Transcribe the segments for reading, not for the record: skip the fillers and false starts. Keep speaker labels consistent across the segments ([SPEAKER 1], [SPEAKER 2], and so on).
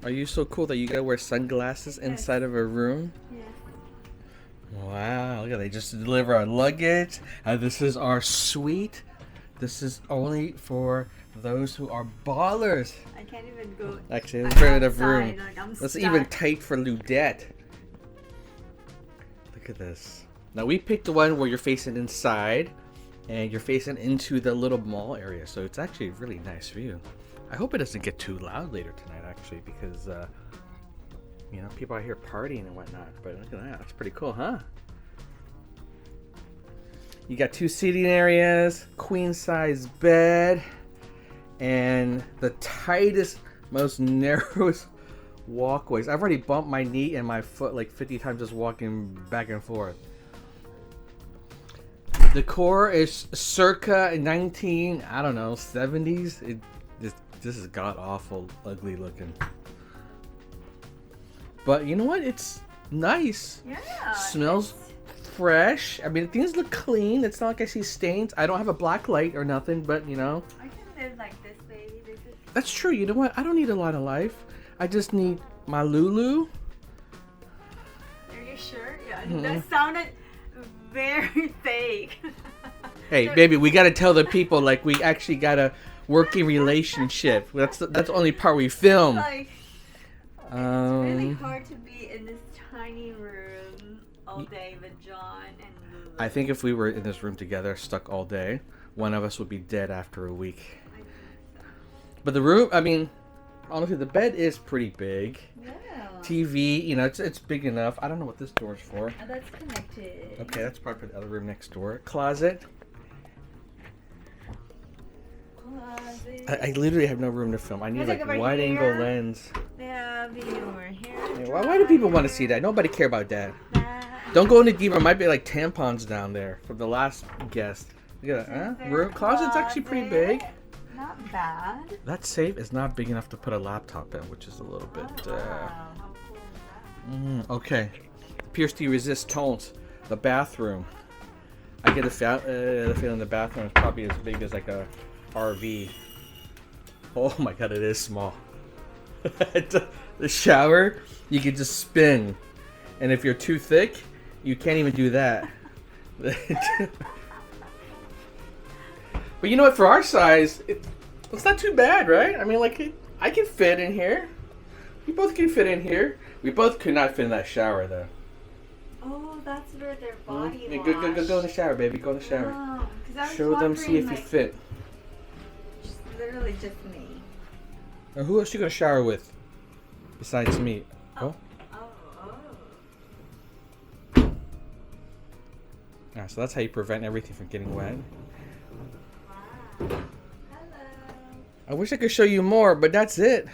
[SPEAKER 1] Are you so cool that you gotta wear sunglasses inside of a room?
[SPEAKER 2] Yeah.
[SPEAKER 1] Wow, look at they just deliver our luggage. This is our suite. This is only for those who are ballers.
[SPEAKER 2] I can't even go.
[SPEAKER 1] Actually, there's very enough room.
[SPEAKER 2] Like, I'm
[SPEAKER 1] That's
[SPEAKER 2] stuck.
[SPEAKER 1] even tight for Ludette. Look at this. Now we picked the one where you're facing inside and you're facing into the little mall area. So it's actually a really nice view. I hope it doesn't get too loud later tonight actually because you know, people out here partying and whatnot. But look at that. That's pretty cool, huh? You got 2 seating areas, queen size bed, and the tightest, most narrowest walkways. I've already bumped my knee and my foot like 50 times just walking back and forth. The decor is circa 70s. This is god awful, ugly looking. But you know what? It's nice.
[SPEAKER 2] Yeah.
[SPEAKER 1] Smells fresh. I mean, things look clean. It's not like I see stains. I don't have a black light or nothing, but you know.
[SPEAKER 2] I can live like this, baby. This is.
[SPEAKER 1] That's true. You know what? I don't need a lot of life. I just need my Lulu.
[SPEAKER 2] Are you sure? Yeah. That sounded very fake.
[SPEAKER 1] Hey, baby, we gotta tell the people like we actually got a working relationship. That's the only part we film.
[SPEAKER 2] Like, it's really hard to be in this tiny room all day with John and Lulu.
[SPEAKER 1] I think if we were in this room together, stuck all day, one of us would be dead after a week.
[SPEAKER 2] I think so.
[SPEAKER 1] But the room, I mean, honestly, the bed is pretty big.
[SPEAKER 2] Yeah.
[SPEAKER 1] TV, you know, it's big enough. I don't know what this door is for.
[SPEAKER 2] Oh, that's connected.
[SPEAKER 1] Okay, that's probably for the other room next door. Closet. I literally have no room to film. I need
[SPEAKER 2] Look
[SPEAKER 1] like
[SPEAKER 2] over
[SPEAKER 1] wide angle
[SPEAKER 2] here.
[SPEAKER 1] lens.
[SPEAKER 2] They have the over here.
[SPEAKER 1] Yeah, why do people want to see that? Nobody care about that. Don't go any deeper. It might be like tampons down there from the last guest. Look at that. Huh? Room closet's actually pretty big.
[SPEAKER 2] Not bad.
[SPEAKER 1] That safe is not big enough to put a laptop in, which is a little bit.
[SPEAKER 2] Wow. How cool is that?
[SPEAKER 1] Okay. Pierce to resist tones. The bathroom. I get the feeling the bathroom is probably as big as like a RV. Oh my god, it is small. The shower, you can just spin. And if you're too thick, you can't even do that. But you know what, for our size, it's not too bad, right? I mean, like, I can fit in here. We both can fit in here. We both could not fit in that shower, though.
[SPEAKER 2] Oh, that's where their body
[SPEAKER 1] Yeah,
[SPEAKER 2] wash.
[SPEAKER 1] go in the shower, baby. Go in the shower.
[SPEAKER 2] Oh, 'cause I was
[SPEAKER 1] Show them, see if you
[SPEAKER 2] like,
[SPEAKER 1] fit.
[SPEAKER 2] It's literally just me.
[SPEAKER 1] Now, who else you gonna shower with? Besides me. Oh.
[SPEAKER 2] Oh.
[SPEAKER 1] Yeah, so that's how you prevent everything from getting wet.
[SPEAKER 2] Wow. Hello.
[SPEAKER 1] I wish I could show you more, but that's it.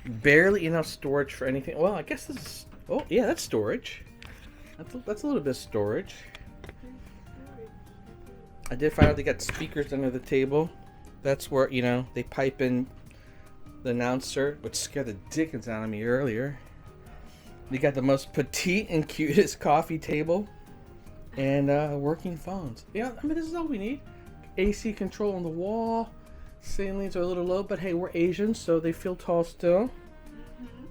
[SPEAKER 1] Barely enough storage for anything. Well, I guess this is... Oh, yeah, that's storage. That's a little bit of storage. I did find out they got speakers under the table. That's where, you know, they pipe in the announcer, which scared the dickens out of me earlier. They got the most petite and cutest coffee table. And working phones. Yeah, I mean, this is all we need. AC control on the wall. Ceilings are a little low, but hey, we're Asian, so they feel tall still.
[SPEAKER 2] Mm-hmm.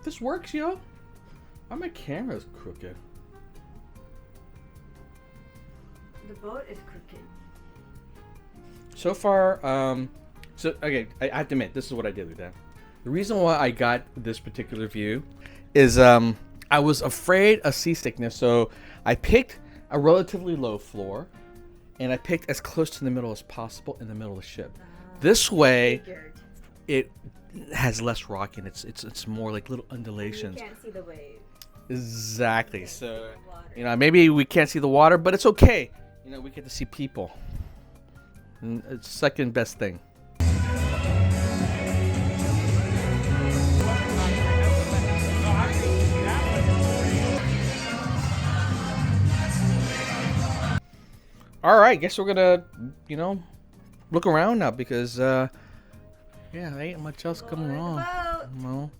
[SPEAKER 1] This works, yo. Why my camera's crooked?
[SPEAKER 2] The boat is crooked.
[SPEAKER 1] So far, okay, I have to admit, this is what I did with that. The reason why I got this particular view is I was afraid of seasickness, so I picked a relatively low floor, and I picked as close to the middle as possible in the middle of the ship. This way,
[SPEAKER 2] Figured.
[SPEAKER 1] it has less rocking. It's more like little undulations.
[SPEAKER 2] You can't see the waves.
[SPEAKER 1] Exactly. So,
[SPEAKER 2] The water.
[SPEAKER 1] you know, maybe we can't see the water, but it's okay. You know, we get to see people. And it's second best thing. All right, guess we're gonna, you know, look around now because, yeah, there ain't much else going on. No.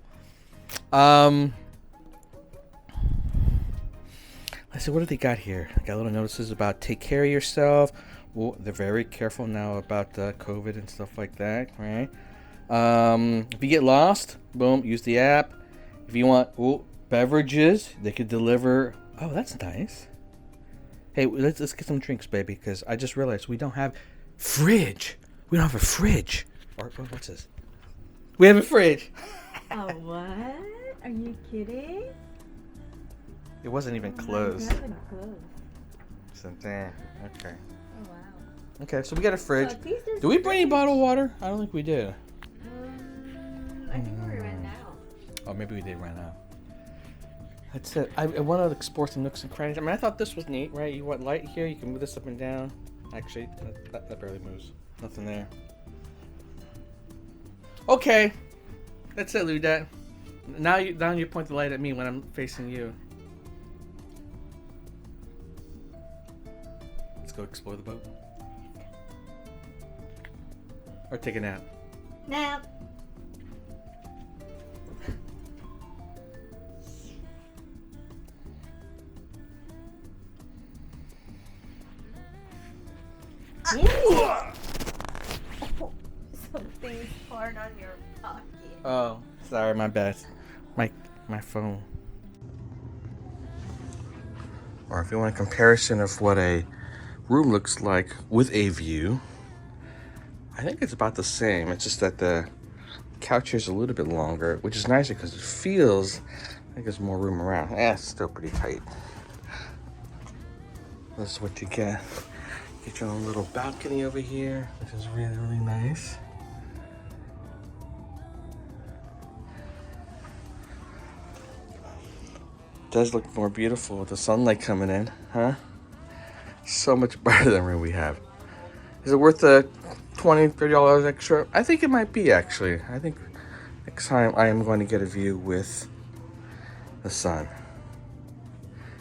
[SPEAKER 1] Let's see, what do they got here? I got little notices about take care of yourself, Oh, they're very careful now about COVID and stuff like that, right? If you get lost, boom, use the app. If you want beverages, they could deliver. Oh, that's nice. Hey, let's get some drinks, baby, because I just realized we don't have fridge. We don't have a fridge. Or what's this? We have a fridge.
[SPEAKER 2] Oh, what? Are you kidding?
[SPEAKER 1] It wasn't even
[SPEAKER 2] Oh,
[SPEAKER 1] closed.
[SPEAKER 2] it hasn't closed.
[SPEAKER 1] So damn. Okay.
[SPEAKER 2] Oh, wow.
[SPEAKER 1] Okay, so we got a fridge.
[SPEAKER 2] So at least there's
[SPEAKER 1] Do we
[SPEAKER 2] a
[SPEAKER 1] bring any
[SPEAKER 2] fridge.
[SPEAKER 1] bottled water? I don't think we did.
[SPEAKER 2] I think we ran out.
[SPEAKER 1] Oh, maybe we did run out. That's it. I want to explore some nooks and crannies. I mean, I thought this was neat, right? You want light here, you can move this up and down. Actually, that barely moves. Nothing there. Okay. That's it, Ludette. Now you point the light at me when I'm facing you. Let's go explore the boat. Or take a nap.
[SPEAKER 2] Nap. Something's hard on your pocket.
[SPEAKER 1] Oh, sorry, my bad. My phone. Or if you want a comparison of what a room looks like with a view, I think it's about the same. It's just that the couch here is a little bit longer, which is nicer because it feels like there's more room around. It's still pretty tight. This is what you get. Get your own little balcony over here, which is really, really nice. Does look more beautiful with the sunlight coming in, huh? So much brighter than where we have. Is it worth the $20, $30 extra? I think it might be, actually. I think next time I am going to get a view with the sun.